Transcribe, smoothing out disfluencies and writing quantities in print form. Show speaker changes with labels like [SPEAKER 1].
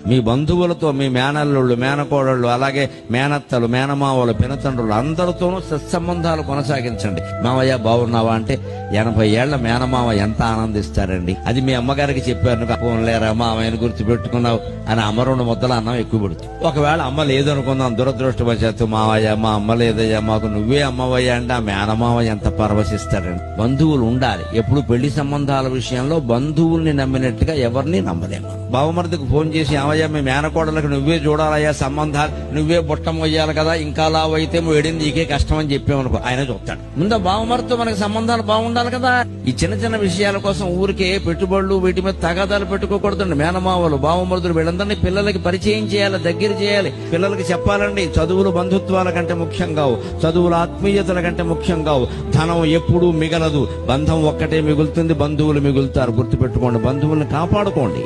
[SPEAKER 1] మీ బంధువులతో, మీ మేనల్లుళ్ళు, మేనకోడళ్ళు, అలాగే మేనత్తలు, మేనమావలు, పినతండ్రులు అందరితోనూ సత్సంబంధాలు కొనసాగించండి. మావయ్య బాగున్నావా అంటే 80 ఏళ్ల మేనమావ ఎంత ఆనందిస్తారండి. అది మీ అమ్మగారికి చెప్పారు, పోన్లేరా మామయ్యను గుర్తు పెట్టుకున్నావు అని అమ్మ 2 ముద్దల అన్నం ఎక్కువ పెడుతుంది. ఒకవేళ అమ్మ లేదనుకుందాం, దురదృష్టవశాత్తు మావయ్య మా అమ్మ లేదయ్యా మాకు నువ్వే అమ్మవయ్యా అంటే ఆ మేనమావ ఎంత పరవశిస్తారండి. బంధువులు ఉండాలి. ఎప్పుడు పెళ్లి సంబంధాల విషయంలో బంధువుల్ని నమ్మినట్టుగా ఎవరిని నమ్మలేము. బావమరిదికి ఫోన్ చేసి ఏమయ్యా మీ మేనకోడలకు నువ్వే చూడాలయ్యా సంబంధాలు, నువ్వే బుట్టం వయ్యాలి కదా, ఇంకా లావైతే వేడింది నీకే కష్టం అని చెప్పామనుకో ఆయన చూస్తాడు. ముందు బావమరితో మనకి సంబంధాలు బాగుండాలి కదా. ఈ చిన్న చిన్న విషయాల కోసం ఊరికే పెట్టుబడులు వీటి మీద తగాదాలు పెట్టుకోకూడదండి. మేనమావలు, బావమరుదులు వీళ్ళందరినీ పిల్లలకి పరిచయం చేయాలి, దగ్గర చేయాలి. పిల్లలకి చెప్పాలండి, చదువులు బంధుత్వాల కంటే ముఖ్యం కావు, చదువుల ఆత్మీయతల కంటే ముఖ్యం కావు. ధనం ఎప్పుడూ మిగలదు, బంధం ఒక్కటే మిగులుతుంది, బంధువులు మిగులుతారు. గుర్తుపెట్టుకోండి, బంధువుల్ని కాపాడుకోండి.